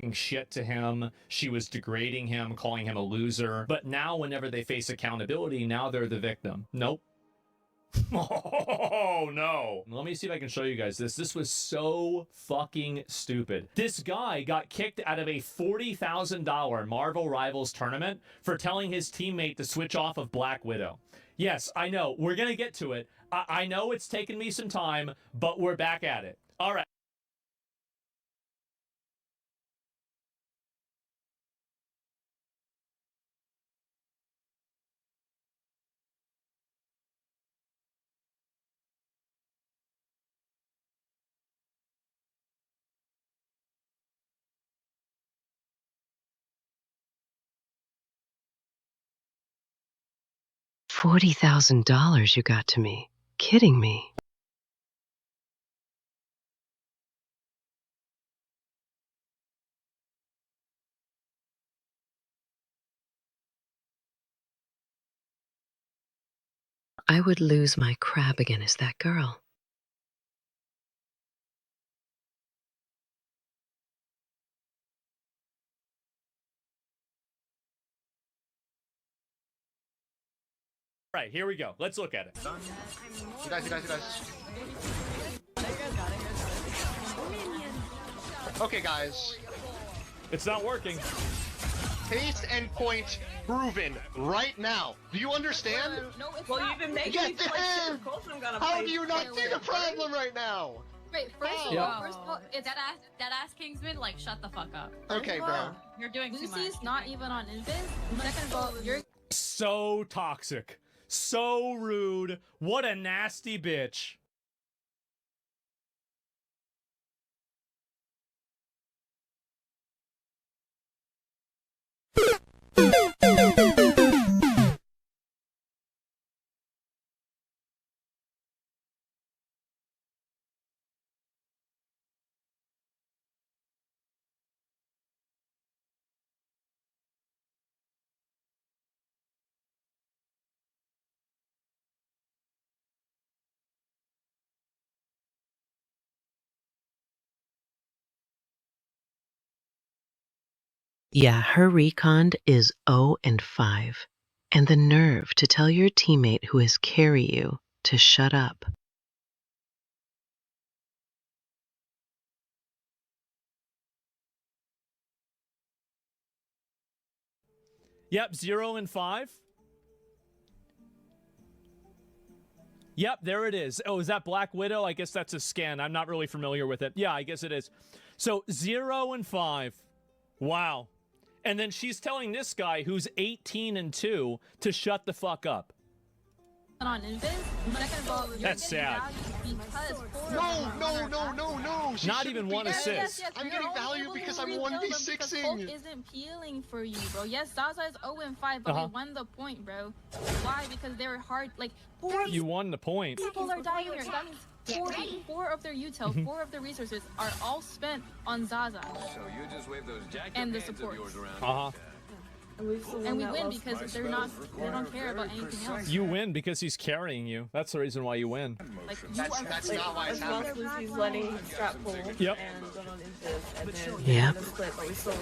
talking shit to him. She was degrading him, calling him a loser. But now whenever they face accountability, now they're the victim. Nope. Oh no. Let me see if I can show you guys this. This was so fucking stupid. This guy got kicked out of a $40,000 Marvel Rivals tournament for telling his teammate to switch off of Black Widow. Yes, I know. We're gonna get to it. I know it's taken me some time, but we're back at it. All right. $40,000 you got to me. Kidding me. I would lose my crab against that girl. All right, here we go. Let's look at it. You guys. Okay, guys. It's not working. Pace and point proven right now. Do you understand? No, it's Well, not. you've been making Yes, me it play is! shit. Of course I'm gonna How play do you not see the problem right now? Wait, first Yeah. of all, it's Deadass Kingsman, like, shut the fuck up. Okay, bro. You're doing too much. Lucy's not even on Invis. Second of all, you're So toxic. So rude. What a nasty bitch. Yeah, her recon is 0-5. And the nerve to tell your teammate who has carried you to shut up. Yep, 0-5. Yep, there it is. Oh, is that Black Widow? I guess that's a scan. I'm not really familiar with it. Yeah, I guess it is. So 0-5. Wow. And then she's telling this guy who's 18-2 to shut the fuck up. on Invis. Second of all, you're That's getting sad. value because No. She Not shouldn't even be one in. assist. I'm you're getting only value able to because I'm refill them because 1v6ing. Hulk isn't peeling for you, bro. Yes, Zaza is 0-5, but we won the point, bro. Why? Because they were hard. Like, You won the point. people are dying here. That means four of their util, 4 of their resources are all spent on Zaza. So you just wave those jacked And the hands of support. yours around. Uh-huh. And we win because they don't care about anything else. You win because he's carrying you. That's the reason why you win. Like, you That's are not why it's As well happening. as Lucy's letting strap pull Yep. and going on Invis and then Yep. the split, but we still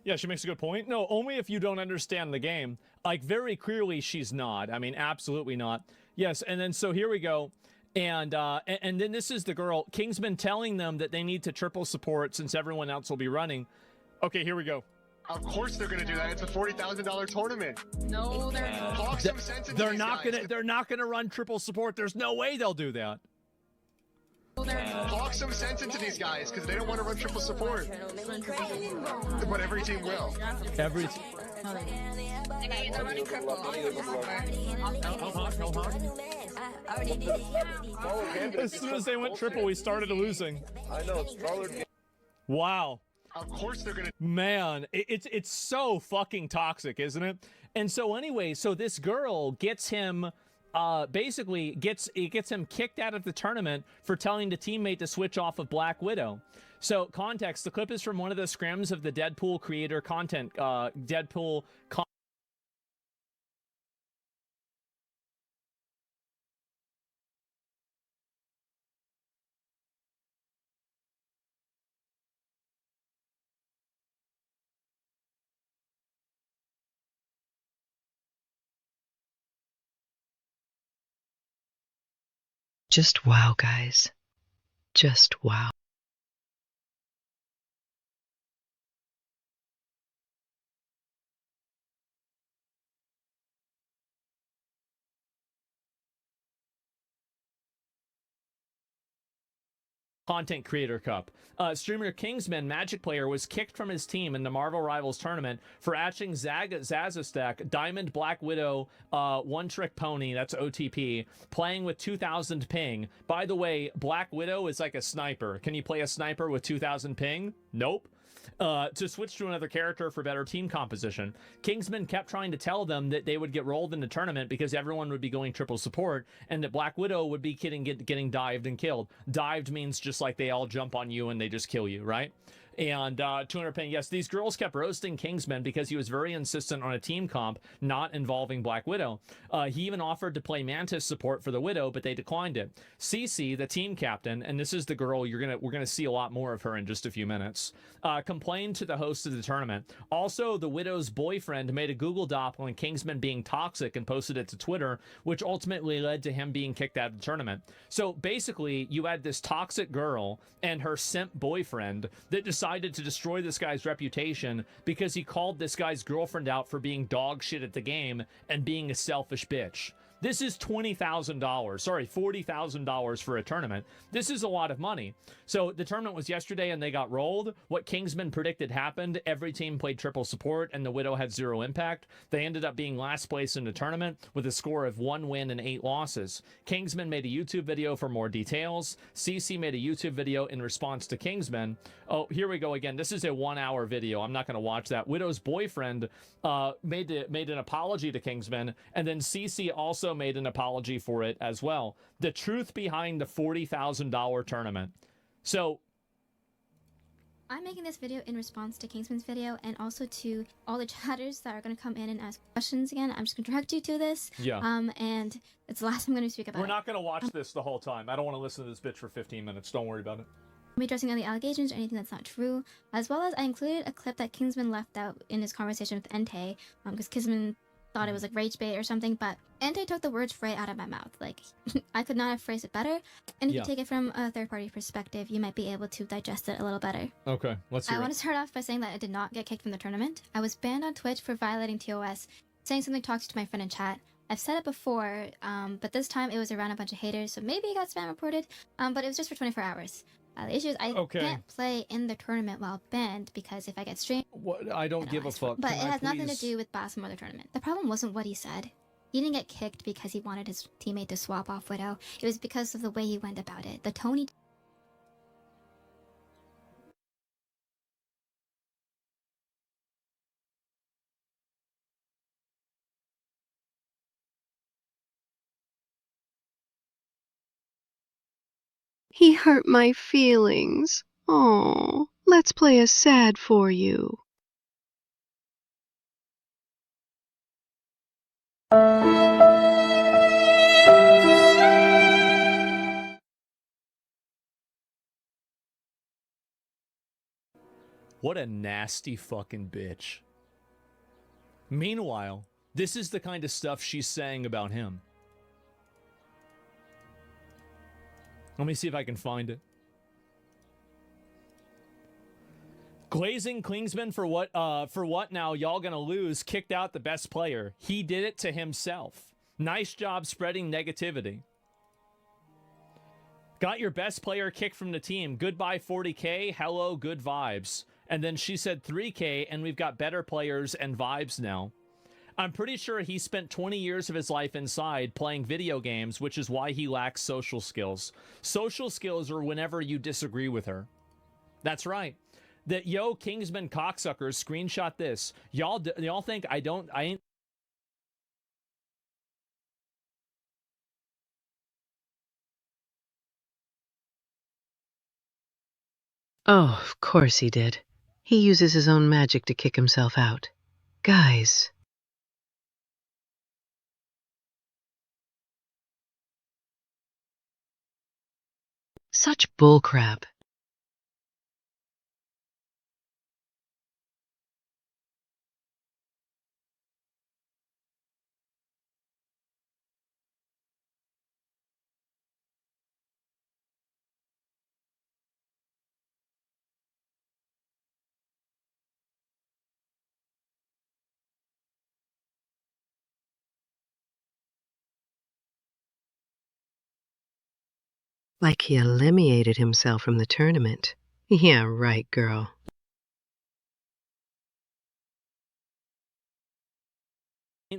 Yeah, she makes a good point. No, only if you don't understand the game. Like, very clearly she's not. I mean, absolutely not. Yes, and then so here we go. And then this is the girl. Kingsman telling them that they need to triple support since everyone else will be running. Okay, here we go. Of course they're gonna do that. It's a $40,000 tournament. No, they're not. Talk some sense into They're these not guys. gonna run triple support. There's no way they'll do that. Talk some sense into these guys because they don't want to run triple support. But every team will. Every as soon as they went triple, we started losing. I know, it's colored. Wow. Of course they're gonna. Man, it's so fucking toxic, isn't it? And so anyway, so this girl gets him basically gets him kicked out of the tournament for telling the teammate to switch off of Black Widow. So context, the clip is from one of the scrims of the Deadpool creator content Deadpool Just wow, guys. Just wow. Content Creator Cup. Streamer Kingsman, Magic player, was kicked from his team in the Marvel Rivals tournament for atching Zazastek, Diamond Black Widow, One Trick Pony, that's OTP, playing with 2000 ping. By the way, Black Widow is like a sniper. Can you play a sniper with 2000 ping? Nope. To switch to another character for better team composition. Kingsman kept trying to tell them that they would get rolled in the tournament because everyone would be going triple support, and that Black Widow would be getting dived and killed. Dived means just like they all jump on you and they just kill you, right? And 200 ping. Yes, these girls kept roasting Kingsman because he was very insistent on a team comp not involving Black Widow. He even offered to play Mantis support for the Widow, but they declined it. Cece, the team captain, and this is the girl we're gonna see a lot more of her in just a few minutes, complained to the host of the tournament. Also, the Widow's boyfriend made a Google Doc on Kingsman being toxic and posted it to Twitter, which ultimately led to him being kicked out of the tournament. So basically, you had this toxic girl and her simp boyfriend that decided to destroy this guy's reputation because he called this guy's girlfriend out for being dog shit at the game and being a selfish bitch. This is $20,000, sorry, $40,000 for a tournament. This is a lot of money. So the tournament was yesterday and they got rolled. What Kingsman predicted happened. Every team played triple support and the Widow had 0 impact. They ended up being last place in the tournament with a score of 1 win and 8 losses. Kingsman made a YouTube video for more details. CC made a YouTube video in response to Kingsman. Oh, here we go again. This is a 1-hour video. I'm not going to watch that. Widow's boyfriend made an apology to Kingsman, and then CC also made an apology for it as well. The truth behind the $40,000 tournament. So I'm making this video in response to Kingsman's video and also to all the chatters that are going to come in and ask questions again. I'm just going to direct you to this. Yeah. And it's the last time I'm going to speak about it. We're not going to watch this the whole time. I don't want to listen to this bitch for 15 minutes. Don't worry about it. Be addressing any allegations or anything that's not true, as well as I included a clip that Kingsman left out in his conversation with Entei, because Kingsman thought it was like rage bait or something, but Entei took the words right out of my mouth. Like, I could not have phrased it better, and if you take it from a third-party perspective, you might be able to digest it a little better. Okay, let's hear it. I want to start off by saying that I did not get kicked from the tournament. I was banned on Twitch for violating TOS, saying something toxic to my friend in chat. I've said it before, but this time it was around a bunch of haters, so maybe it got spam reported, but it was just for 24 hours. The issue is I can't play in the tournament while banned because if I get streamed, I don't give a fuck. But it has nothing to do with Bassam or the tournament. The problem wasn't what he said. He didn't get kicked because he wanted his teammate to swap off Widow. It was because of the way he went about it. The Tony. He hurt my feelings. Oh, let's play a sad for you. What a nasty fucking bitch. Meanwhile, this is the kind of stuff she's saying about him. Let me see if I can find it. Glazing Klingsman for what now? Y'all gonna lose. Kicked out the best player. He did it to himself. Nice job spreading negativity. Got your best player kicked from the team. Goodbye 40K. Hello, good vibes. And then she said 3K, and we've got better players and vibes now. I'm pretty sure he spent 20 years of his life inside playing video games, which is why he lacks social skills. Social skills are whenever you disagree with her. That's right. That yo Kingsman cocksuckers screenshot this. Y'all think I ain't. Oh, of course he did. He uses his own magic to kick himself out. Guys. Such bullcrap. Like he eliminated himself from the tournament. Yeah, right, girl.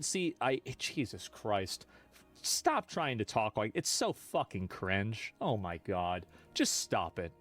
See, Jesus Christ. Stop trying to talk like it's so fucking cringe. Oh my god. Just stop it.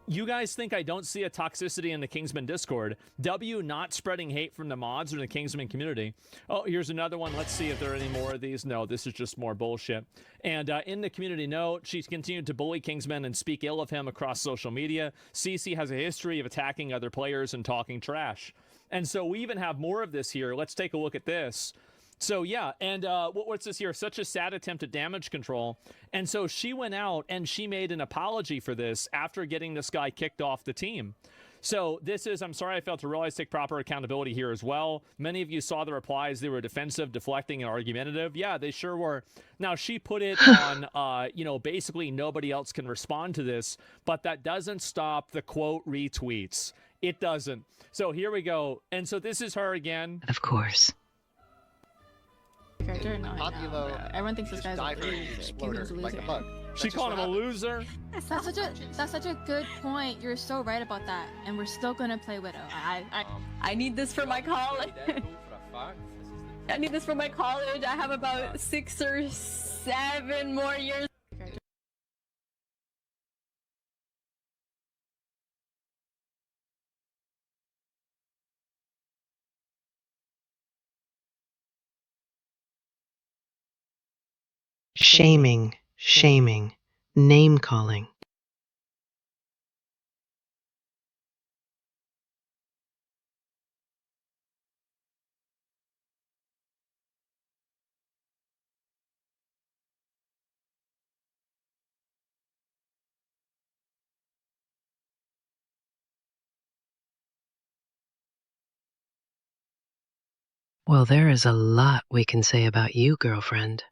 You guys think I don't see a toxicity in the Kingsman Discord? W not spreading hate from the mods or the Kingsman community. Oh, here's another one. Let's see if there are any more of these. No, this is just more bullshit. And in the community note, she's continued to bully Kingsman and speak ill of him across social media. CC has a history of attacking other players and talking trash. And so we even have more of this here. Let's take a look at this. So yeah, and what's this here? Such a sad attempt at damage control. And so she went out and she made an apology for this after getting this guy kicked off the team. So this is, I'm sorry I failed to realize, take proper accountability here as well. Many of you saw the replies. They were defensive, deflecting, and argumentative. Yeah, they sure were. Now, she put it on, you know, basically nobody else can respond to this, but that doesn't stop the quote retweets. It doesn't. So here we go. And so this is her again. Of course. Character? No, I know, bro. Everyone thinks this guy's a loser. Like a bug. She called him a loser. That's such a good point. You're so right about that. And we're still gonna play Widow. I need this for my college. I need this for my college. I have about 6 or 7 more years. Shaming, shaming, name-calling. Well, there is a lot we can say about you, girlfriend.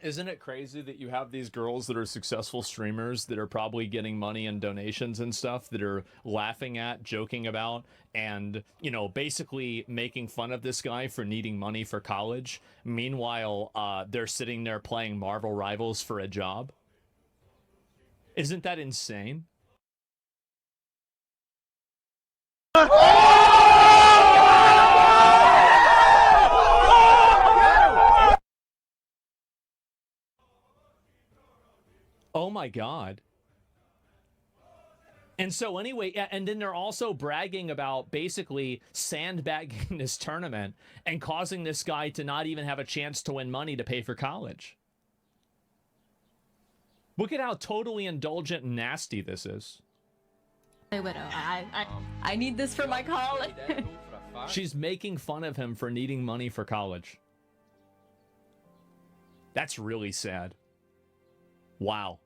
Isn't it crazy that you have these girls that are successful streamers that are probably getting money and donations and stuff that are laughing at, joking about, and, you know, basically making fun of this guy for needing money for college? Meanwhile, they're sitting there playing Marvel Rivals for a job? Isn't that insane? Oh my god. And so anyway, and then they're also bragging about basically sandbagging this tournament and causing this guy to not even have a chance to win money to pay for college. Look at how totally indulgent and nasty this is. Play Widow. I need this for my college. She's making fun of him for needing money for college. That's really sad. Wow.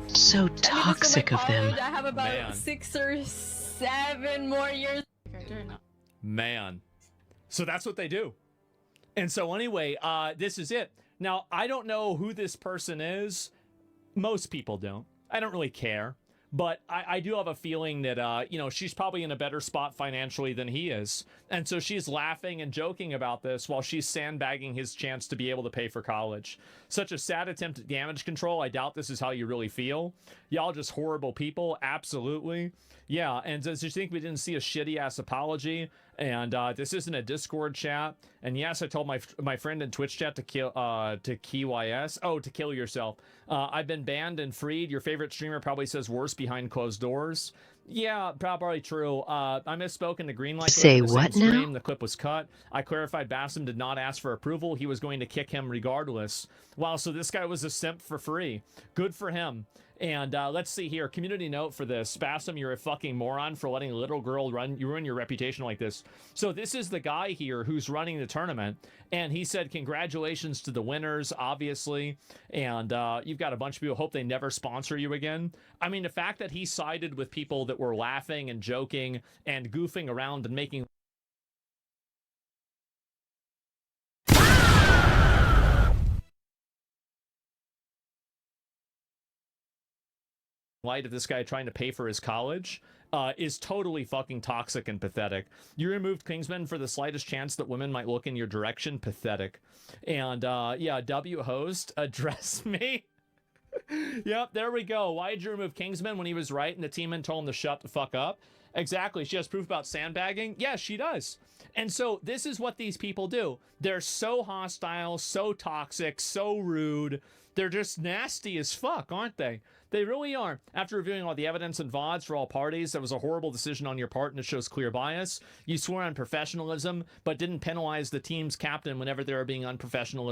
So toxic of them. I have about Man. 6 or 7 more years. Man. So that's what they do. And so anyway, this is it. Now, I don't know who this person is. Most people don't. I don't really care. But I do have a feeling that, you know, she's probably in a better spot financially than he is. And so she's laughing and joking about this while she's sandbagging his chance to be able to pay for college. Such a sad attempt at damage control. I doubt this is how you really feel. Y'all just horrible people. Absolutely. Yeah, and does you think we didn't see a shitty-ass apology? And this isn't a Discord chat. And yes, I told my friend in Twitch chat to kill to KYS. Oh, to kill yourself. I've been banned and freed. Your favorite streamer probably says worse behind closed doors. Yeah, probably true. I misspoke in the green light. Say in the what same now? stream. The clip was cut. I clarified Bassam did not ask for approval. He was going to kick him regardless. Wow, so this guy was a simp for free. Good for him. And let's see here. Community note for this. Bassam, you're a fucking moron for letting a little girl ruin your reputation like this. So this is the guy here who's running the tournament. And he said, congratulations to the winners, obviously. And you've got a bunch of people. Hope they never sponsor you again. I mean, the fact that he sided with people that were laughing and joking and goofing around and making light of this guy trying to pay for his college is totally fucking toxic and pathetic. You removed Kingsman for the slightest chance that women might look in your direction. Pathetic. And yeah, W host, address me. Yep, there we go. Why did you remove Kingsman when he was right and the teammate told him to shut the fuck up? Exactly. She has proof about sandbagging? Yeah, she does. And so this is what these people do. They're so hostile, so toxic, so rude. They're just nasty as fuck, aren't they? They really are. After reviewing all the evidence and VODs for all parties, that was a horrible decision on your part and it shows clear bias. You swore on professionalism, but didn't penalize the team's captain whenever they were being unprofessional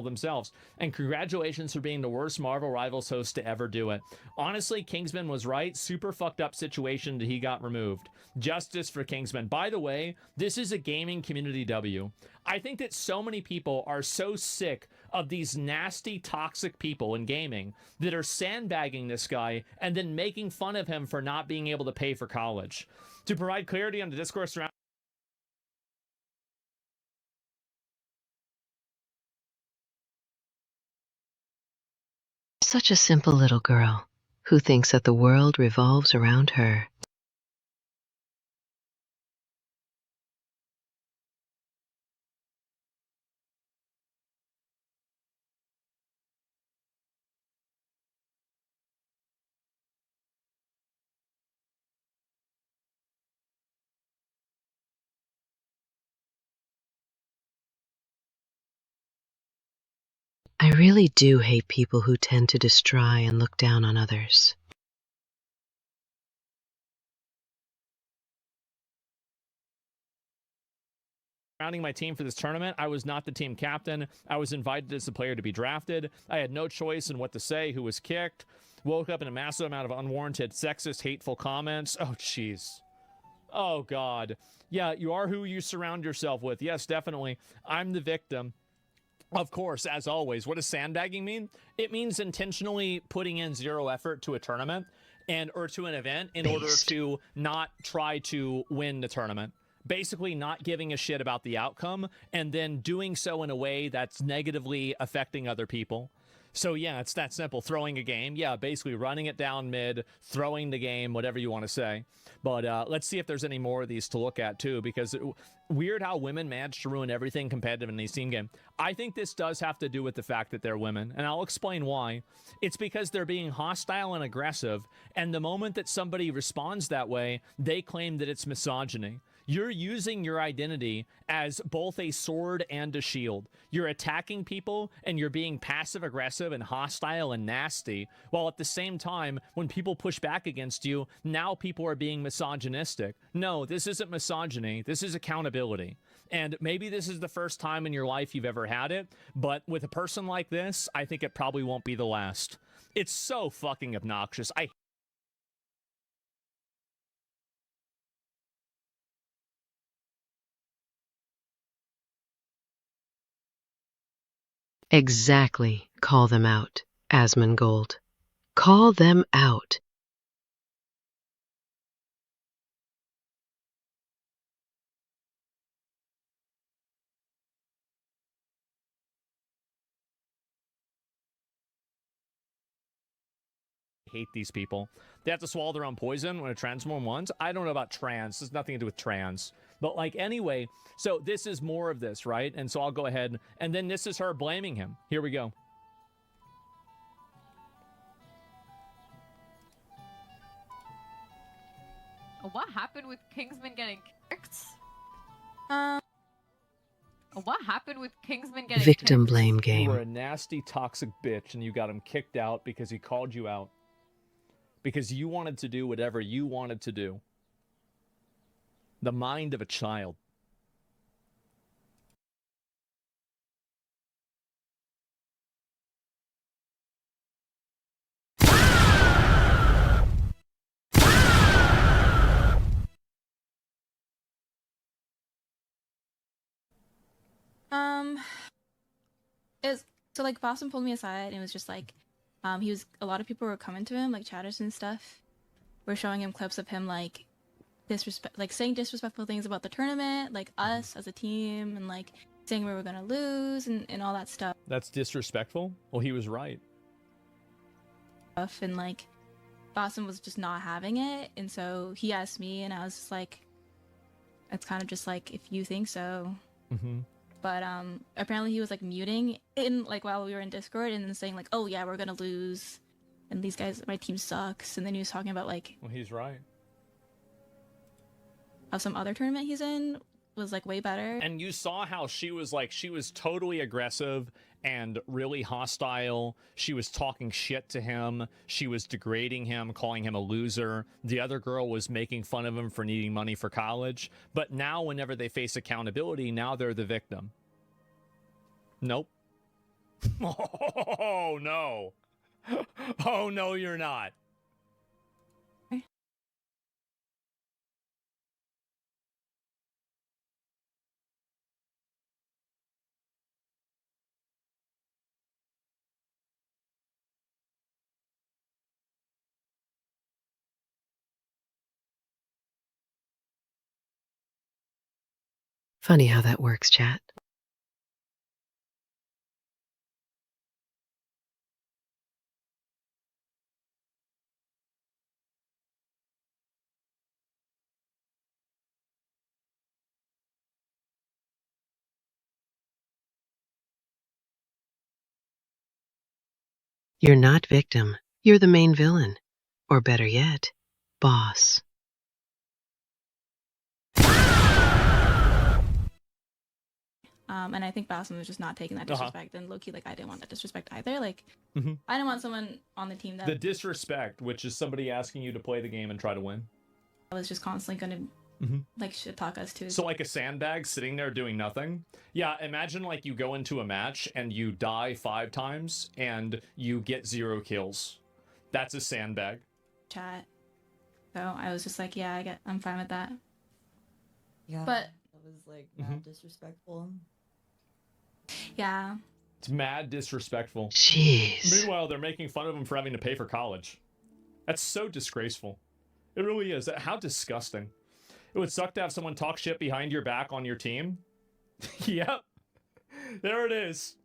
themselves. And congratulations for being the worst Marvel Rivals host to ever do it. Honestly, Kingsman was right. Super fucked up situation that he got removed. Justice for Kingsman. By the way, this is a gaming community W. I think that so many people are so sick of these nasty, toxic people in gaming that are sandbagging this guy and then making fun of him for not being able to pay for college. To provide clarity on the discourse around Such a simple little girl who thinks that the world revolves around her. I really do hate people who tend to destroy and look down on others. surrounding my team for this tournament. I was not the team captain. I was invited as a player to be drafted. I had no choice in what to say, who was kicked. Woke up in a massive amount of unwarranted, sexist, hateful comments. Oh, jeez. Oh, God. Yeah, you are who you surround yourself with. Yes, definitely. I'm the victim. Of course, as always. What does sandbagging mean? It means intentionally putting in zero effort to a tournament or to an event in order to not try to win the tournament. Basically not giving a shit about the outcome and then doing so in a way that's negatively affecting other people. So yeah, it's that simple. Throwing a game. Yeah, basically running it down mid, throwing the game, whatever you want to say. But let's see if there's any more of these to look at too, because weird how women manage to ruin everything competitive in these team game. I think this does have to do with the fact that they're women, and I'll explain why. It's because they're being hostile and aggressive, and the moment that somebody responds that way, they claim that it's misogyny. You're using your identity as both a sword and a shield. You're attacking people and you're being passive aggressive and hostile and nasty, while at the same time, when people push back against you, now people are being misogynistic. No, this isn't misogyny. This is accountability. And maybe this is the first time in your life you've ever had it, but with a person like this, I think it probably won't be the last. It's so fucking obnoxious. Exactly. Call them out. Asmongold. Call them out. Hate these people. They have to swallow their own poison when a transform ones. I don't know about trans. This has nothing to do with trans. But like anyway, so this is more of this, right? And so I'll go ahead and then this is her blaming him. Here we go. What happened with Kingsman getting kicked? What happened with Kingsman getting Victim kicked? blame You game. were a nasty, toxic bitch and you got him kicked out because he called you out. Because you wanted to do whatever you wanted to do. The mind of a child. So like Boston pulled me aside and it was just like, a lot of people were coming to him, like chatters and stuff, were showing him clips of him like saying disrespectful things about the tournament, like us as a team, and like saying we were gonna lose and all that stuff. That's disrespectful? Well, he was right. And like Boston was just not having it, and so he asked me, and I was just like, it's kind of just like, if you think so. But apparently he was like muting in like while we were in Discord and then saying like, oh yeah, we're gonna lose, and these guys, my team sucks. And then he was talking about like, well, he's right. How some other tournament he's in was like way better. And you saw how she was totally aggressive and really hostile. She was talking shit to him. She was degrading him, calling him a loser. The other girl was making fun of him for needing money for college. But now whenever they face accountability, now they're the victim. Nope. Oh, no. Oh, no, you're not. Funny how that works, chat. You're not victim. You're the main villain. Or better yet, boss. And I think Boston was just not taking that disrespect, and low-key, like, I didn't want that disrespect either. Like, I didn't want someone on the team that... The disrespect, which is somebody asking you to play the game and try to win. I was just constantly going to, like, shit-talk us too. So, like, a sandbag sitting there doing nothing? Yeah, imagine, like, you go into a match and you die 5 times and you get 0 kills. That's a sandbag. Chat. So I was just like, yeah, I'm fine with that. Yeah. But... That was, like, mad disrespectful. Yeah. It's mad disrespectful. Jeez. Meanwhile, they're making fun of him for having to pay for college. That's so disgraceful. It really is. How disgusting. It would suck to have someone talk shit behind your back on your team. Yep. There it is.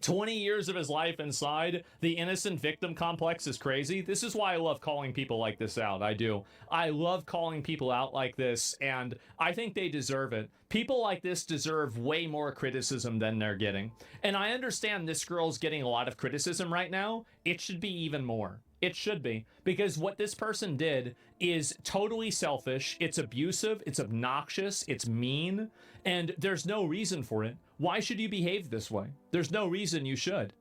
20 years of his life inside. The innocent victim complex is crazy. This is why I love calling people like this out. I do. I love calling people out like this, and I think they deserve it. People like this deserve way more criticism than they're getting. And I understand this girl's getting a lot of criticism right now. It should be even more. It should be. Because what this person did is totally selfish. It's abusive. It's obnoxious. It's mean. And there's no reason for it. Why should you behave this way? There's no reason you should.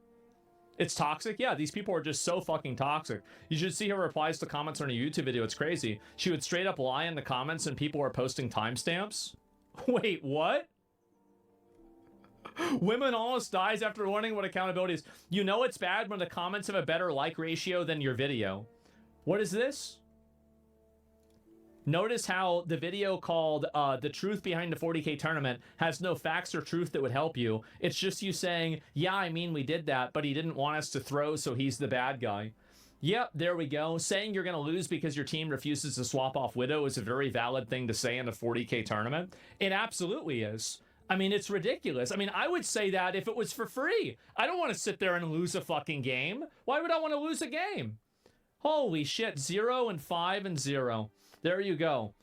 It's toxic? Yeah, these people are just so fucking toxic. You should see her replies to comments on a YouTube video. It's crazy. She would straight up lie in the comments and people are posting timestamps. Wait, what? Women almost dies after learning what accountability is. You know it's bad when the comments have a better like ratio than your video. What is this? Notice how the video called The Truth Behind the 40K Tournament has no facts or truth that would help you. It's just you saying, yeah, I mean, we did that, but he didn't want us to throw, so he's the bad guy. Yep, there we go. Saying you're going to lose because your team refuses to swap off Widow is a very valid thing to say in a 40K tournament. It absolutely is. I mean, it's ridiculous. I mean, I would say that if it was for free. I don't want to sit there and lose a fucking game. Why would I want to lose a game? Holy shit, 0 and 5 and 0. There you go.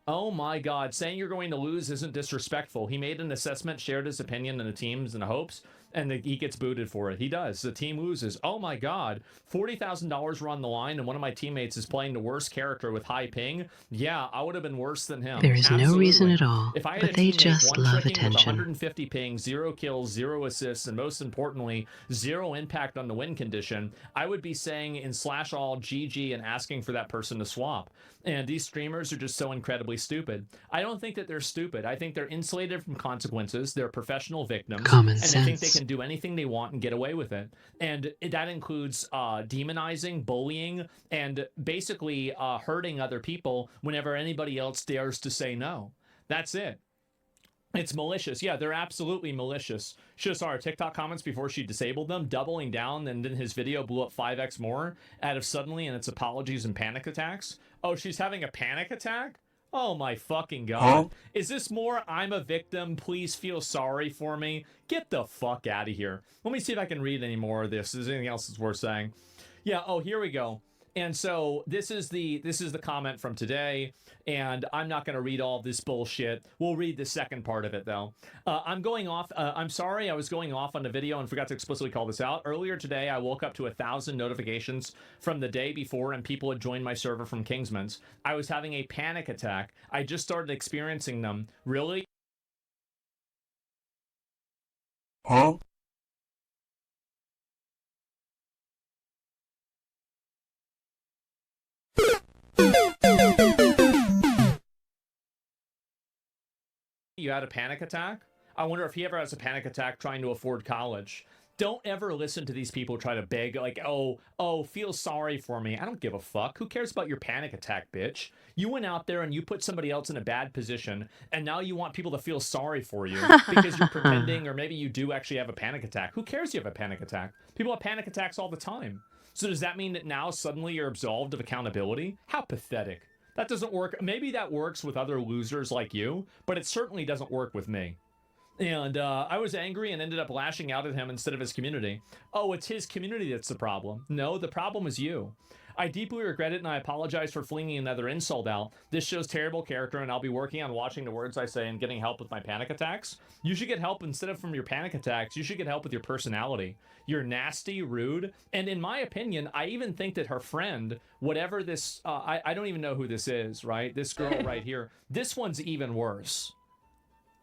Oh my god, saying you're going to lose isn't disrespectful. He made an assessment, shared his opinion in the teams and the hopes, and he gets booted for it. He does. The team loses. Oh my god. $40,000 were on the line, and one of my teammates is playing the worst character with high ping. Yeah, I would have been worse than him. There is no reason at all, if I had but a they teammate just one love tricking with attention. 150 ping, 0 kills, 0 assists, and most importantly, 0 impact on the win condition, I would be saying in /all GG and asking for that person to swap. And these streamers are just so incredibly stupid. I don't think that they're stupid. I think they're insulated from consequences. They're professional victims. Common and I think they sense. can do anything they want and get away with it. And that includes demonizing, bullying, and basically hurting other people whenever anybody else dares to say no. That's it. It's malicious. Yeah, they're absolutely malicious. Should have saw her TikTok comments before she disabled them, doubling down, and then his video blew up 5x more out of suddenly and its apologies and panic attacks. Oh, she's having a panic attack? Oh my fucking god. Huh? Is this more I'm a victim, please feel sorry for me? Get the fuck out of here. Let me see if I can read any more of this. Is there anything else that's worth saying? Yeah, oh, here we go. And so this is the comment from today, and I'm not going to read all this bullshit. We'll read the second part of it though. I'm going off. I'm sorry, I was going off on the video and forgot to explicitly call this out. Earlier today, I woke up to 1,000 notifications from the day before, and people had joined my server from Kingsman's. I was having a panic attack. I just started experiencing them. Really? Huh? You had a panic attack? I wonder if he ever has a panic attack trying to afford college. Don't ever listen to these people try to beg, like, oh, feel sorry for me. I don't give a fuck. Who cares about your panic attack, bitch? You went out there and you put somebody else in a bad position, and now you want people to feel sorry for you because you're pretending, or maybe you do actually have a panic attack. Who cares you have a panic attack? People have panic attacks all the time. So does that mean that now suddenly you're absolved of accountability? How pathetic. That doesn't work. Maybe that works with other losers like you, but it certainly doesn't work with me. And I was angry and ended up lashing out at him instead of his community. Oh, it's his community that's the problem. No, the problem is you. I deeply regret it, and I apologize for flinging another insult out. This shows terrible character, and I'll be working on watching the words I say and getting help with my panic attacks. You should get help instead of from your panic attacks. You should get help with your personality. You're nasty, rude, and in my opinion, I even think that her friend, whatever this, I don't even know who this is, right? This girl right here, this one's even worse.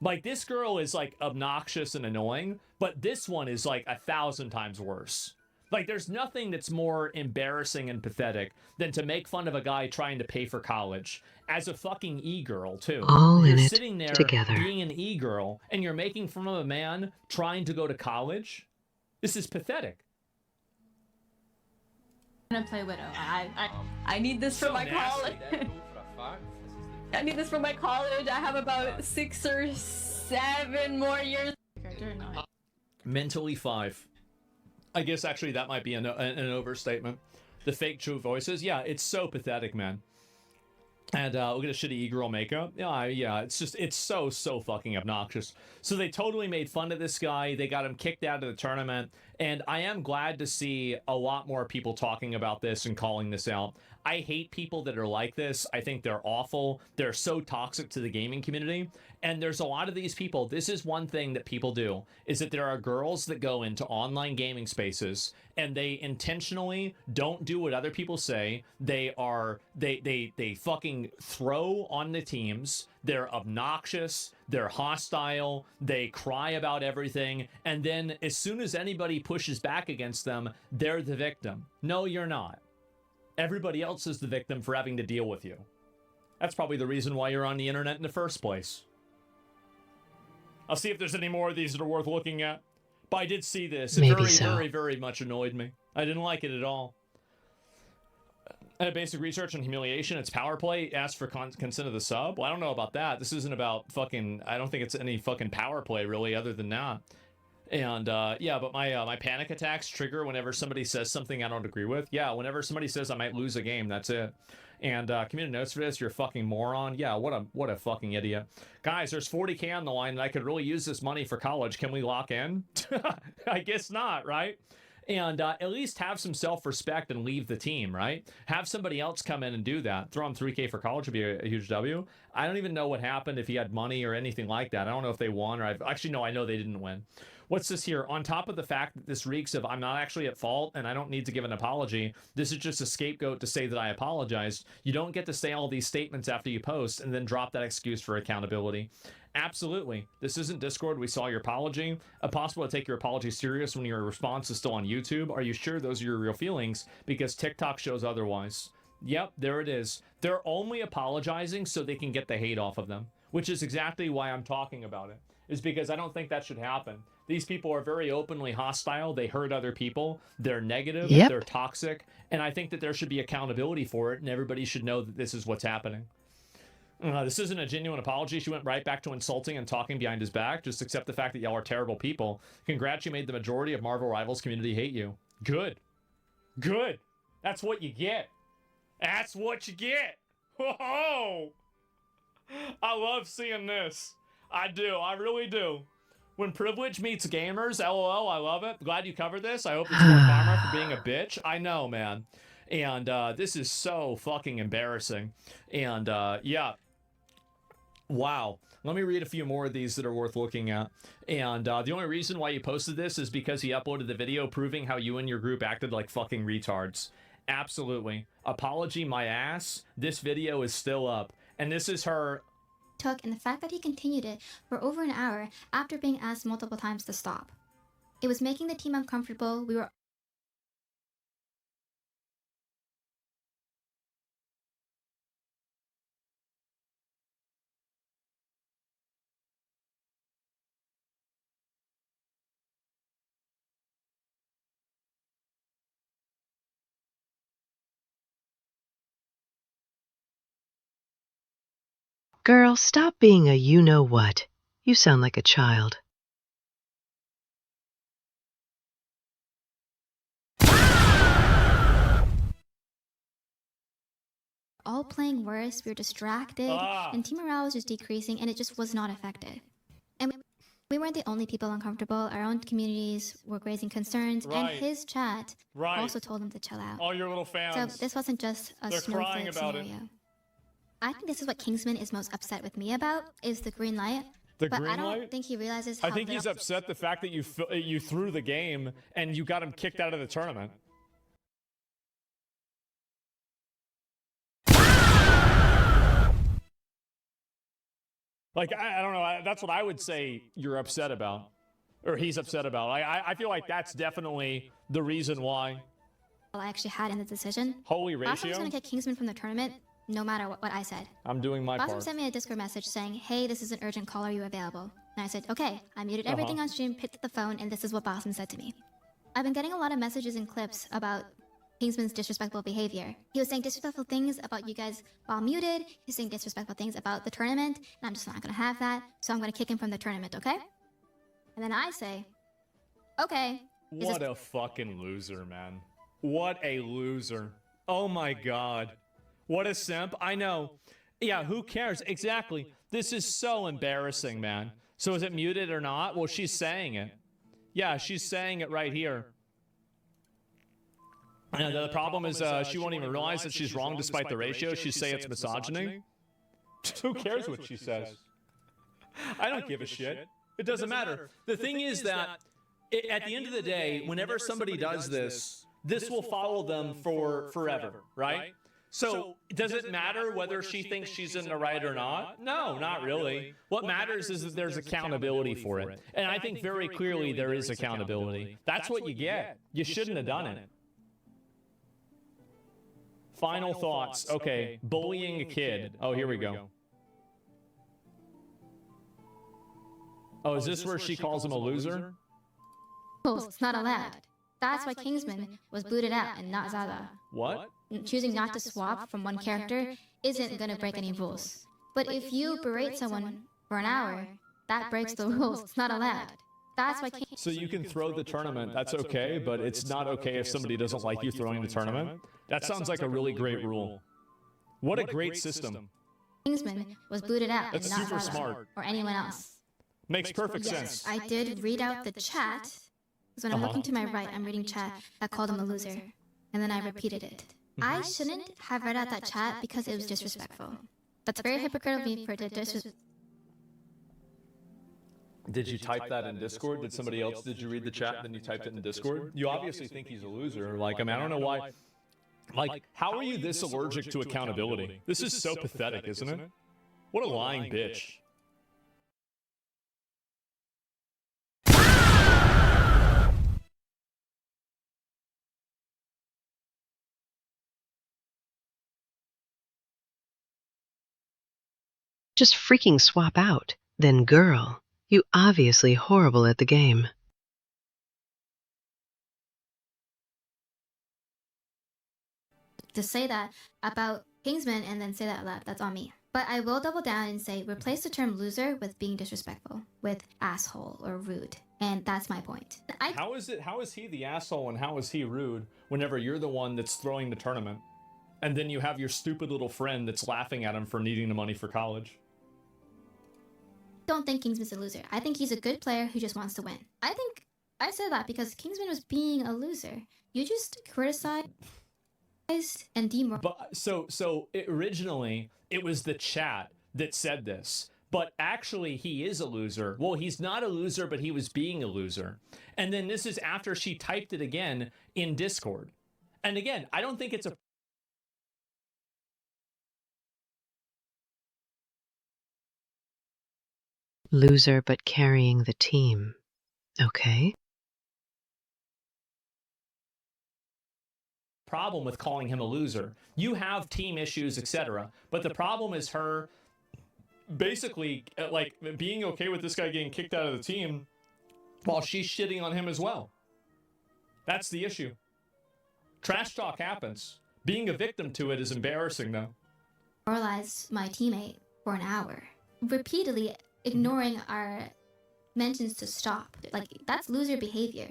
Like, this girl is, like, obnoxious and annoying, but this one is, like, 1,000 times worse. Like, there's nothing that's more embarrassing and pathetic than to make fun of a guy trying to pay for college. As a fucking e-girl, too. All You're in it sitting there together. being an e-girl, and you're making fun of a man trying to go to college? This is pathetic. I'm gonna play Widow. I need this for So my nasty. college. I need this for my college. I have about 6 or 7 more years. Mentally 5. I guess actually that might be an overstatement. The fake true voices, yeah, it's so pathetic, man. And look at a shitty e-girl makeup. Yeah, it's so fucking obnoxious. So they totally made fun of this guy. They got him kicked out of the tournament. And I am glad to see a lot more people talking about this and calling this out. I hate people that are like this. I think they're awful. They're so toxic to the gaming community. And there's a lot of these people. This is one thing that people do, is that there are girls that go into online gaming spaces and they intentionally don't do what other people say. They fucking throw on the teams. They're obnoxious. They're hostile. They cry about everything. And then as soon as anybody pushes back against them, they're the victim. No, you're not. Everybody else is the victim for having to deal with you. That's probably the reason why you're on the internet in the first place. I'll see if there's any more of these that are worth looking at. But I did see this. It Maybe so. very much annoyed me. I didn't like it at all. Basic research on humiliation. It's power play. Ask for consent of the sub. Well, I don't know about that. This isn't about fucking... I don't think it's any fucking power play, really, other than that. And, yeah, but my panic attacks trigger whenever somebody says something I don't agree with. Yeah, whenever somebody says I might lose a game, that's it. And, community notes for this, you're a fucking moron. Yeah, what a fucking idiot. Guys, there's 40K on the line, and I could really use this money for college. Can we lock in? I guess not, right? And at least have some self-respect and leave the team, right? Have somebody else come in and do that. Throw him 3K for college would be a huge W. I don't even know what happened, if he had money or anything like that. I don't know if they won, or actually, no, I know they didn't win. What's this here? On top of the fact that this reeks of I'm not actually at fault and I don't need to give an apology, this is just a scapegoat to say that I apologized. You don't get to say all these statements after you post and then drop that excuse for accountability. Absolutely. This isn't Discord. We saw your apology. Impossible to take your apology serious when your response is still on YouTube. Are you sure those are your real feelings? Because TikTok shows otherwise. Yep, there it is. They're only apologizing so they can get the hate off of them, which is exactly why I'm talking about it, is because I don't think that should happen. These people are very openly hostile. They hurt other people. They're negative. Yep. They're toxic. And I think that there should be accountability for it, and everybody should know that this is what's happening. This isn't a genuine apology. She went right back to insulting and talking behind his back. Just accept the fact that y'all are terrible people. Congrats, you made the majority of Marvel Rivals community hate you. Good. Good. That's what you get. That's what you get. Whoa! I love seeing this. I do. I really do. When privilege meets gamers, LOL, I love it. Glad you covered this. I hope it's more karma for being a bitch. I know, man. And this is so fucking embarrassing. And yeah. Wow. Let me read a few more of these that are worth looking at. And the only reason why you posted this is because he uploaded the video proving how you and your group acted like fucking retards. Absolutely. Apology my ass. This video is still up. And this is her... took, and the fact that he continued it for over an hour after being asked multiple times to stop. It was making the team uncomfortable. We were Girl, stop being a you-know-what. You sound like a child. all playing worse, we were distracted, and team morale was just decreasing, and it just was not effective. And we weren't the only people uncomfortable. Our own communities were raising concerns, and his chat also told him to chill out. All your little fans. So this wasn't just a snowflake scenario. I think this is what Kingsman is most upset with me about, is the green light. But I don't think he realizes how I think he's upset the fact that you threw the game and you got him kicked out of the tournament. Like, I don't know. That's what I would say you're upset about. Or he's upset about. I feel like that's definitely the reason why. I actually had in the decision. Holy Boston was ratio. going to kick Kingsman from the tournament, no matter what I said. I'm doing my Boston part. sent me a Discord message saying, hey, this is an urgent call, are you available? And I said, okay. I muted everything on stream, picked up the phone, and this is what Boston said to me. I've been getting a lot of messages and clips about Kingsman's disrespectful behavior. He was saying disrespectful things about you guys while muted. He's saying disrespectful things about the tournament, and I'm just not gonna have that, so I'm gonna kick him from the tournament, okay? And then I say, okay. What a fucking loser, man. What a loser. Oh my god. What a simp. I know. Yeah, who cares? Exactly. This is so embarrassing, man. So is it muted or not? Well, she's saying it. Yeah, she's saying it right here. And the problem is she won't even realize that she's wrong despite the ratio. She's saying it's misogyny. Who cares what she says? I don't give a shit. It doesn't matter. The thing is that at the end of the day, whenever somebody does this, this will follow them for forever, right? So does it matter whether she thinks she's in the right or not? No, not really. What matters is that there's accountability for it. And I think very clearly there is accountability. That's what you get. You shouldn't have done it. Final thoughts. Okay, bullying a kid. Oh, here we go. Oh, is this where she calls him a loser? It's not allowed. That's why Kingsman was booted out and not Zaza. What? Choosing not to swap from one character isn't gonna break any rules. But if you berate someone for an hour, that breaks the rules. It's not allowed. That's why So you can throw the tournament, that's okay, but it's not okay if somebody doesn't like you throwing the tournament? That sounds like a really great rule. What a great system. Kingsman was booted out and That's not super Zaza smart. or anyone else. Makes perfect sense. I did read out the chat, because when I'm looking to my right, I'm reading chat that called him a loser. And then I repeated it. I shouldn't have read out that chat because it was disrespectful. That's very hypocritical of me for the disrespect. Did you type that in Discord? Did somebody else, did you read the chat and then you typed it in Discord? You obviously think he's a loser. Like, I mean, I don't know why. Like, how are you this allergic to accountability? This is so pathetic, isn't it? What a lying bitch. Just freaking swap out. Then girl, you obviously horrible at the game. To say that about Kingsman and then say that loud, that's on me. But I will double down and say replace the term loser with being disrespectful, with asshole or rude. And that's my point. How is he the asshole and how is he rude whenever you're the one that's throwing the tournament? And then you have your stupid little friend that's laughing at him for needing the money for college. Don't think Kingsman's a loser. I think he's a good player who just wants to win. I think I said that because Kingsman was being a loser. You just criticize. and demoralized. But originally it was the chat that said this, but actually he is a loser. Well, he's not a loser, but he was being a loser. And then this is after she typed it again in Discord. And again, I don't think it's a Loser but carrying the team. Okay. problem with calling him a loser. You have team issues, etc. But the problem is her basically like being okay with this guy getting kicked out of the team while she's shitting on him as well. That's the issue. Trash talk happens. Being a victim to it is embarrassing, though. Demoralized my teammate for an hour, repeatedly ignoring our mentions to stop. Like, that's loser behavior.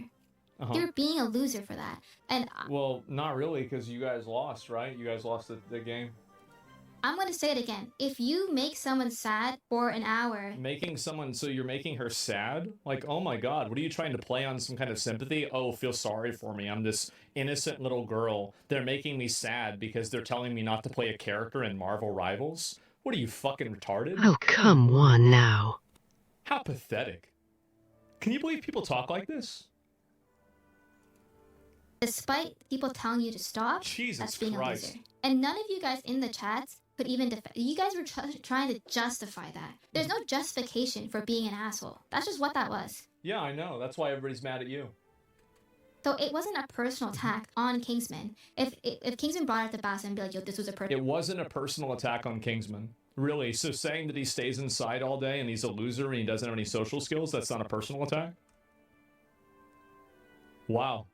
You're being a loser for that. And well, not really, because you guys lost, right? You guys lost the game. I'm going to say it again. If you make someone sad for an hour... Making someone... So you're making her sad? Like, oh my god, what are you trying to play on some kind of sympathy? Oh, feel sorry for me. I'm this innocent little girl. They're making me sad because they're telling me not to play a character in Marvel Rivals? What are you, fucking retarded? Oh, come on now. How pathetic. Can you believe people talk like this? Despite people telling you to stop, Jesus that's being Christ. a loser. And none of you guys in the chats could even defend. You guys were trying to justify that. There's no justification for being an asshole. That's just what that was. Yeah, I know. That's why everybody's mad at you. So it wasn't a personal attack on Kingsman. If Kingsman brought it to Bass and be like, yo, this was a personal... It wasn't a personal attack on Kingsman. Really? So saying that he stays inside all day and he's a loser and he doesn't have any social skills, that's not a personal attack? Wow.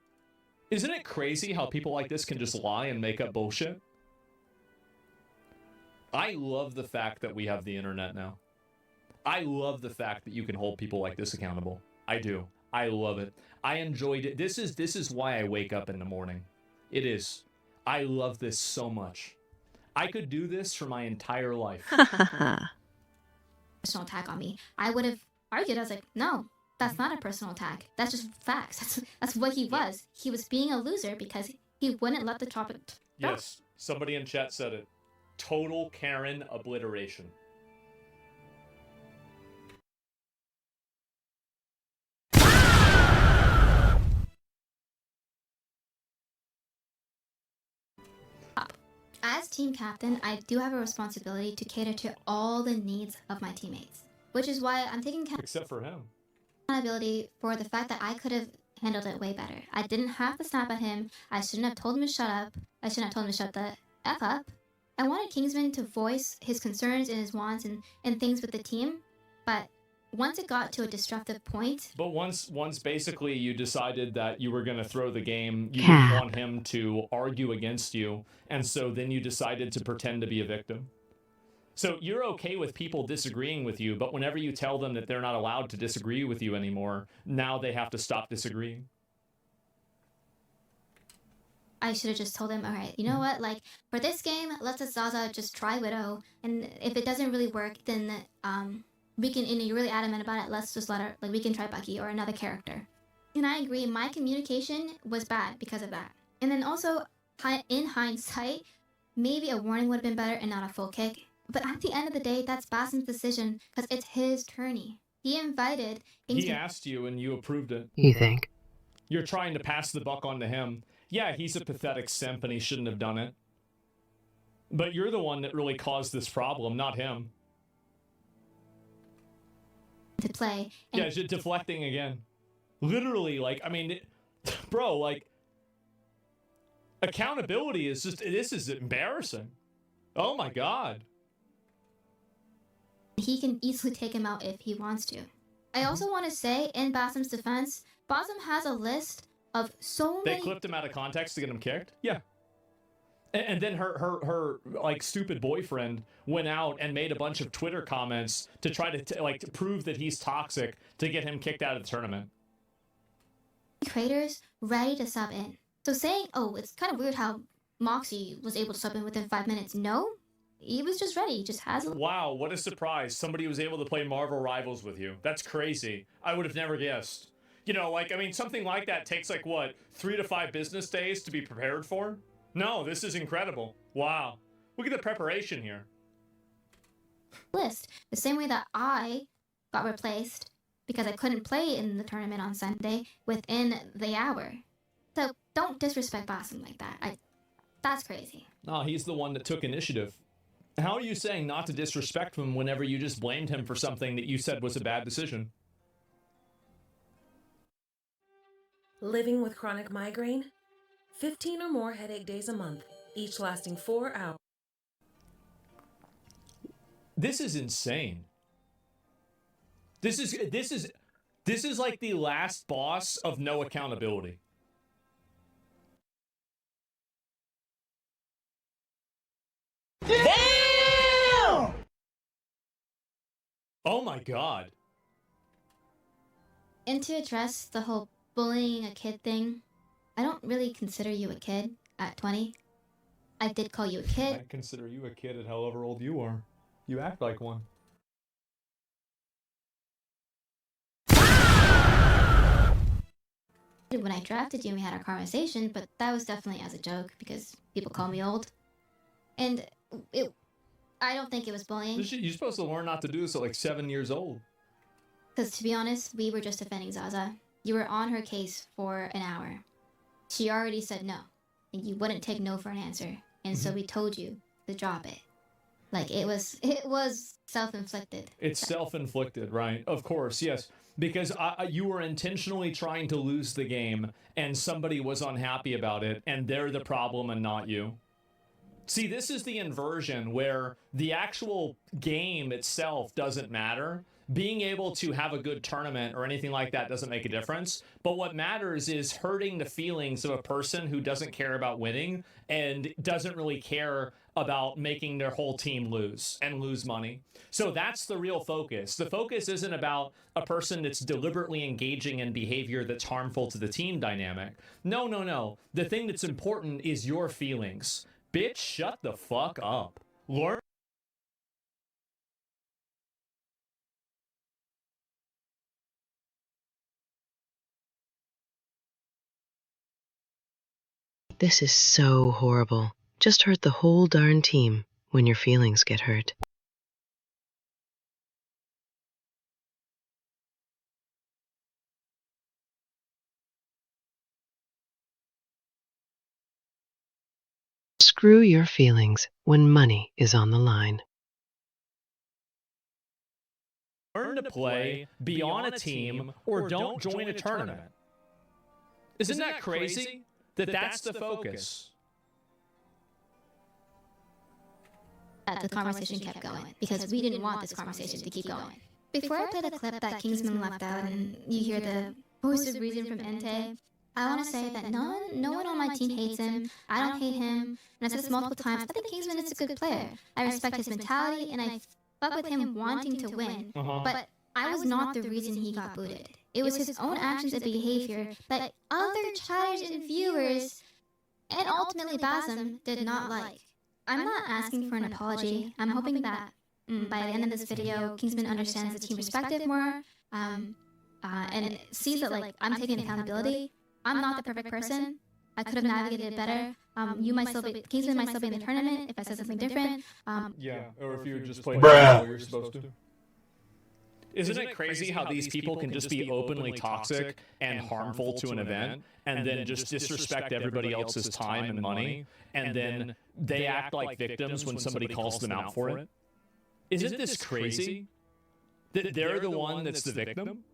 Isn't it crazy how people like this can just lie and make up bullshit? I love the fact that we have the internet now. I love the fact that you can hold people like this accountable. I do. I love it. I enjoyed it. This is why I wake up in the morning. It is. I love this so much. I could do this for my entire life. Personal attack on me. I would have argued. I was like, no, that's not a personal attack. That's just facts. That's what he was. He was being a loser because he wouldn't let the topic drop. Yes, somebody in chat said it. Total Karen obliteration. As team captain, I do have a responsibility to cater to all the needs of my teammates, which is why I'm taking Except for him. accountability for the fact that I could have handled it way better. I didn't have to snap at him. I shouldn't have told him to shut up. I shouldn't have told him to shut the F up. I wanted Kingsman to voice his concerns and his wants and things with the team, but once it got to a destructive point... But once basically you decided that you were going to throw the game, you didn't want him to argue against you, and so then you decided to pretend to be a victim. So you're okay with people disagreeing with you, but whenever you tell them that they're not allowed to disagree with you anymore, now they have to stop disagreeing. I should have just told him, all right, you know what, like, for this game, let's Zaza just try Widow, and if it doesn't really work, then, we can, and you're really adamant about it, let's just let her, like, we can try Bucky or another character. And I agree, my communication was bad because of that. And then also, in hindsight, maybe a warning would have been better and not a full kick. But at the end of the day, that's Basim's decision, because it's his tourney. He invited... He asked you and you approved it. You think? You're trying to pass the buck on to him. Yeah, he's a pathetic simp and he shouldn't have done it. But you're the one that really caused this problem, not him. To play. Yeah, just deflecting again. Literally, like, I mean, bro, like, accountability is just, this is embarrassing. Oh my god. He can easily take him out if he wants to. I also want to say, in Basim's defense, Basim has a list of so many... They clipped him out of context to get him kicked? Yeah. And then her like, stupid boyfriend went out and made a bunch of Twitter comments to try to, to prove that he's toxic to get him kicked out of the tournament. Creators ready to sub in. So saying, oh, it's kind of weird how Moxie was able to sub in within 5 minutes. No, he was just ready. He just has... Wow, what a surprise. Somebody was able to play Marvel Rivals with you. That's crazy. I would have never guessed. You know, like, I mean, something like that takes, like, what, 3 to 5 business days to be prepared for? No, this is incredible. Wow. Look at the preparation here. list. The same way that I got replaced because I couldn't play in the tournament on Sunday within the hour. So don't disrespect Boston like that. That's crazy. No, he's the one that took initiative. How are you saying not to disrespect him whenever you just blamed him for something that you said was a bad decision? Living with chronic migraine? 15 or more headache days a month, each lasting 4 hours. This is insane. This is like the last boss of no accountability. Damn! Oh my god. And to address the whole bullying a kid thing, I don't really consider you a kid at 20. I did call you a kid. I consider you a kid at however old you are. You act like one. When I drafted you and we had our conversation, but that was definitely as a joke because people call me old. And I don't think it was bullying. You're supposed to learn not to do this at like 7 years old. Because to be honest, we were just defending Zaza. You were on her case for an hour. She already said no, and you wouldn't take no for an answer. And so we told you to drop it. Like it was self-inflicted. It's self-inflicted, right? Of course, yes. Because you were intentionally trying to lose the game, and somebody was unhappy about it, and they're the problem and not you. See, this is the inversion where the actual game itself doesn't matter. Being able to have a good tournament or anything like that doesn't make a difference. But what matters is hurting the feelings of a person who doesn't care about winning and doesn't really care about making their whole team lose and lose money. So that's the real focus. The focus isn't about a person that's deliberately engaging in behavior that's harmful to the team dynamic. No, no, no. The thing that's important is your feelings. Bitch, shut the fuck up. Learn. This is so horrible. Just hurt the whole darn team when your feelings get hurt. Screw your feelings when money is on the line. Learn to play, be on a team, or don't join a tournament. Isn't that crazy? That's the focus. The conversation kept going because we didn't want this conversation to keep going. Before I play the clip that Kingsman left out and you hear the voice of reason from Entei, I want to say that no one on my team hates him. I don't hate him. And I said this multiple times. I think Kingsman is a good player. I respect his mentality and I fuck with him wanting to win. But I was not the reason he got booted. It was his own actions and behavior that other chatters and viewers, and ultimately Basem, did not like. I'm not asking for an apology. I'm hoping that by the end of this video, Kingsman understands the team perspective more, and sees that like I'm taking accountability. I'm not the perfect person. I could have navigated it better. Kingsman might still be in the tournament if I said something different. Yeah, or if you just played what you're supposed to. Isn't it crazy how these people can just be openly toxic and harmful to an event and then just disrespect everybody else's time and money, and then they act like victims when somebody calls them out for it? Isn't this crazy? That they're the one that's the victim?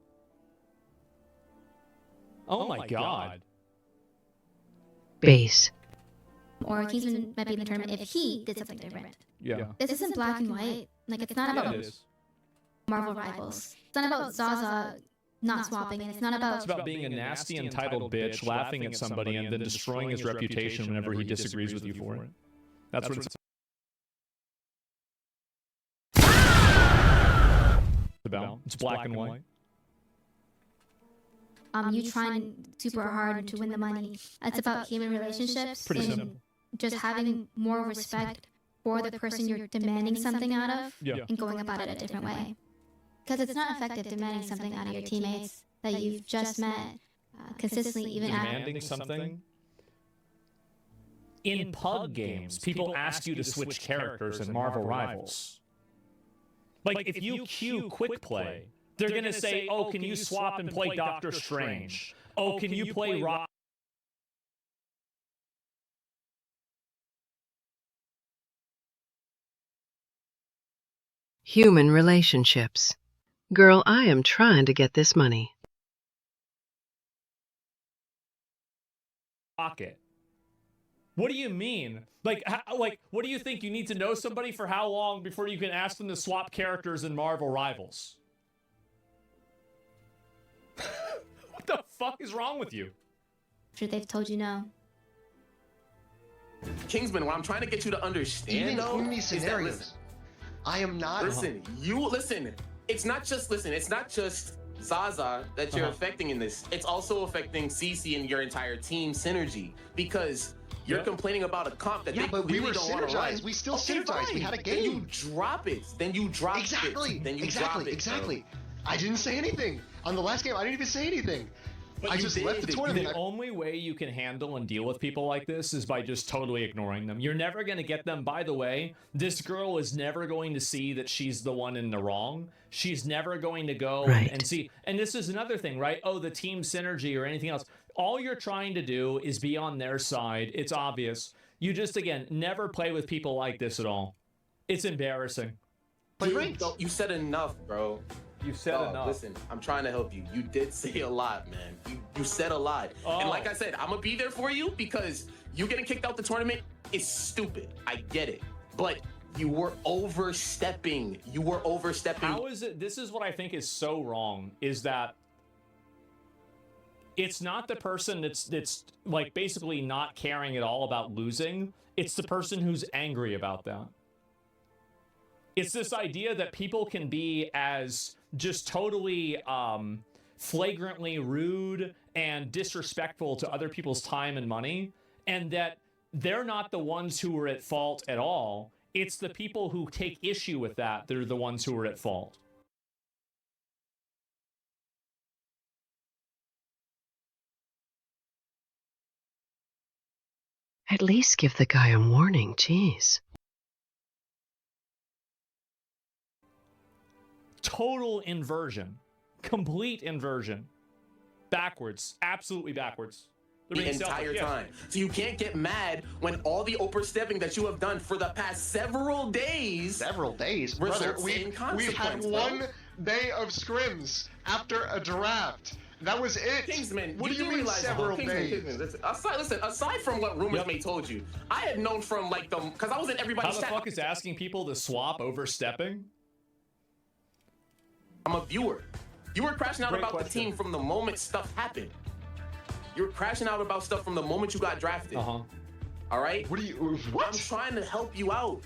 Oh my god. Base. Or Kingsman might be in the tournament if he did something different. Yeah. This isn't black and white. Like, it's not about Marvel Rivals. It's not about Zaza not swapping, and it's not about... It's about being a nasty, entitled bitch, laughing at somebody, and then destroying his reputation whenever he disagrees with you for it. That's what it's about. It's black and white. You trying super hard to win the money. It's about human relationships. Pretty and simple. Just having more respect for the person you're demanding something out of, and going about it a different way. Because it's not effective demanding something out of your teammates that you've just met consistently, even demanding something. In pug games, people ask you to switch characters in Marvel Rivals. Like, if you queue quick play, they're going to say, oh, can you swap and play Doctor Strange? Oh, can you play Rock? Human relationships. Girl, I am trying to get this money. Pocket. What do you mean? Like, what do you think? You need to know somebody for how long before you can ask them to swap characters in Marvel Rivals? What the fuck is wrong with you? Sure, they've told you no. Kingsman, what I'm trying to get you to understand, though, in these is that, scenarios, listen, I am not. listen, it's not just Zaza that you're affecting in this. It's also affecting CC and your entire team synergy, because you're complaining about a comp that they but we really were don't want to run. synergized. We still Okay, synergized. fine. We had a Then you game. drop it. Then you drop Exactly. it. Then you exactly. drop it. Exactly. I didn't say anything on the last game. I didn't even say anything. But I you just did. left the tournament. The only way you can handle and deal with people like this is by just totally ignoring them. You're never going to get them. By the way, this girl is never going to see that she's the one in the wrong. She's never going to go and see. And this is another thing, right? Oh, the team synergy or anything else. All you're trying to do is be on their side. It's obvious. You just, again, never play with people like this at all. It's embarrassing. Dude, you said enough, bro. You said enough. Listen, I'm trying to help you. You did say a lot, man. You said a lot. And like I said, I'm going to be there for you, because you getting kicked out the tournament is stupid. I get it. But you were overstepping. How is it? This is what I think is so wrong, is that it's not the person that's like basically not caring at all about losing. It's the person who's angry about that. It's this idea that people can be as just totally flagrantly rude and disrespectful to other people's time and money, and that they're not the ones who are at fault at all. It's the people who take issue with that are the ones who are at fault. At least give the guy a warning, jeez. Total inversion. Complete inversion. Backwards. Absolutely backwards. The entire time. So you can't get mad when all the overstepping that you have done for the past several days. Brother, we've had one day of scrims after a draft. That was it. Kingsman, what do you mean several days? Listen, aside from what rumors may told you, I had known from like because I was in everybody's chat. How the fuck is asking people to swap overstepping? I'm a viewer. You were crashing out about the team from the moment stuff happened. You were crashing out about stuff from the moment you got drafted. All right? What? I'm trying to help you out.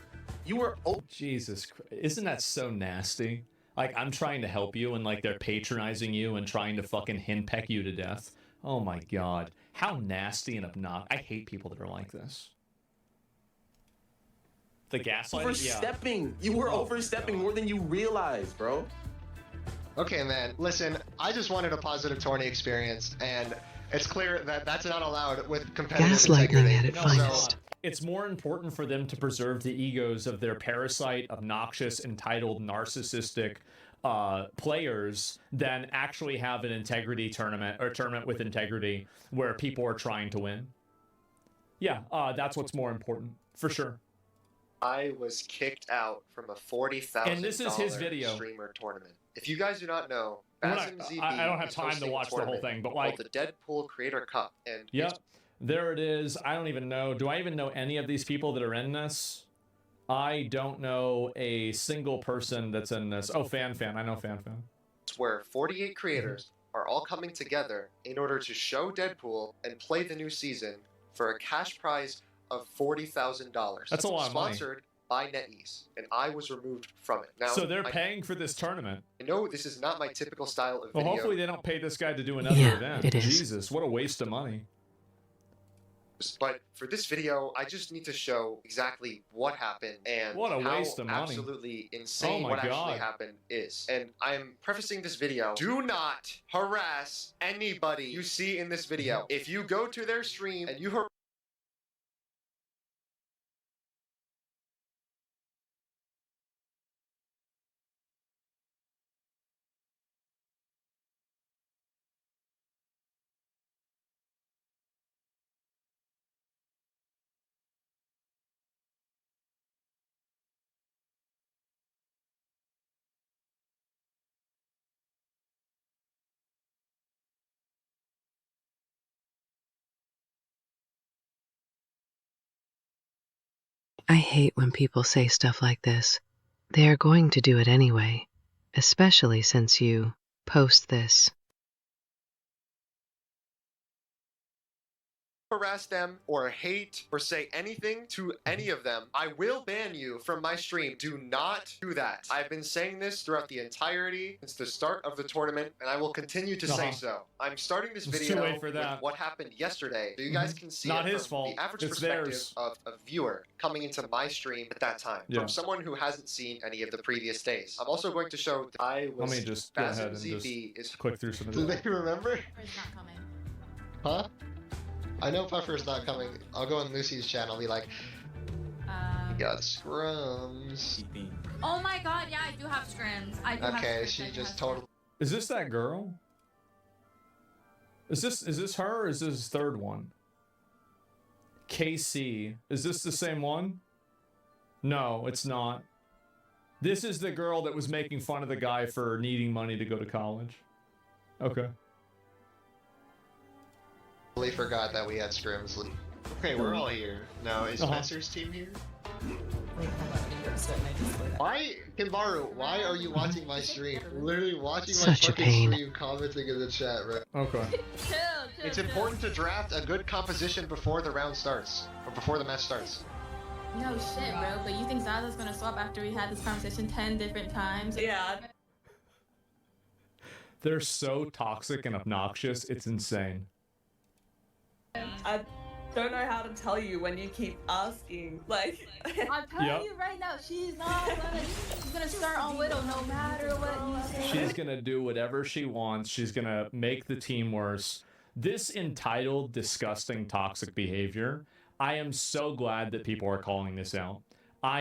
You were... Jesus Christ. Isn't that so nasty? Like, I'm trying to help you, and like they're patronizing you and trying to fucking henpeck you to death. Oh my god. How nasty and obnoxious. I hate people that are like this. The gaslighting? Overstepping. You were overstepping more than you realize, bro. Okay, man. Listen, I just wanted a positive tourney experience, and it's clear that that's not allowed with competitive Gaslighting at its finest. It's more important for them to preserve the egos of their parasite, obnoxious, entitled, narcissistic players than actually have an integrity tournament, or tournament with integrity where people are trying to win. Yeah, that's what's more important, for sure. I was kicked out from a $40,000 and this is his video. streamer tournament. If you guys do not know, I don't have time to watch the whole thing, but like the Deadpool Creator Cup, and yep, there it is. I don't even know. Do I even know any of these people that are in this? I don't know a single person that's in this. Oh, Fan. I know Fan. It's where 48 creators are all coming together in order to show Deadpool and play the new season for a cash prize of $40,000. That's a lot of money. Sponsored by NetEase, and I was removed from it. Now, so they're paying for this tournament. I know this is not my typical style of well, video. hopefully they don't pay this guy to do another event. It is. Jesus, what a waste of money. But for this video, I just need to show exactly what happened and what a how waste of money. Absolutely insane what God. actually happened is. And I'm prefacing this video, do not harass anybody you see in this video. If you go to their stream and you harass I hate when people say stuff like this. They are going to do it anyway, especially since you post this. Harass them or hate or say anything to any of them, I will ban you from my stream. Do not do that. I've been saying this throughout the entirety since the start of the tournament, and I will continue to say so. I'm starting this It's video too late for with that. what happened yesterday, so you guys can see Not it his from fault. the average It's perspective theirs. of a viewer coming into my stream at that time, Yeah. from someone who hasn't seen any of the previous days. I'm also going to show that I was Let me just go ahead and ZB is. just click through some of Do this. they remember? It's not coming. Huh? I know Puffer's not coming. I'll go on Lucy's channel and be like, got scrums. Oh my god, yeah, I do have scrims. I do have Okay, scrims. she just totally. Is this that girl? Is this her or is this third one? KC. Is this the same one? No, it's not. This is the girl that was making fun of the guy for needing money to go to college. Okay. Totally forgot that we had scrims. Okay, we're all here. Now, is Spencer's team here? Wait, hold on. I need to set my Discord. Why, Kimbaru, why are you watching my stream? Literally watching my Such a fucking pain. stream, commenting in the chat, bro. Okay. Chill. It's important to draft a good composition before the round starts. Or before the match starts. No shit, bro. But you think Zaza's gonna swap after we had this conversation 10 different times? Yeah. They're so toxic and obnoxious, it's insane. I don't know how to tell you when you keep asking. Like, I'm telling Yep. you right now, she's gonna start on Widow no matter what you say. She's gonna do whatever she wants. She's gonna make the team worse. This entitled, disgusting, toxic behavior, I am so glad that people are calling this out. I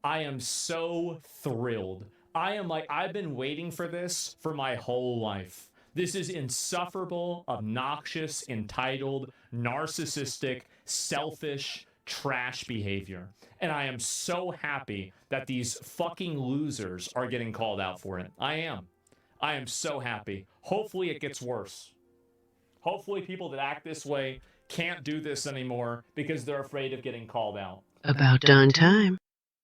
am so thrilled. I've been waiting for this for my whole life. This is insufferable, obnoxious, entitled, narcissistic, selfish, trash behavior. And I am so happy that these fucking losers are getting called out for it. I am so happy. Hopefully it gets worse. Hopefully people that act this way can't do this anymore because they're afraid of getting called out. About done time.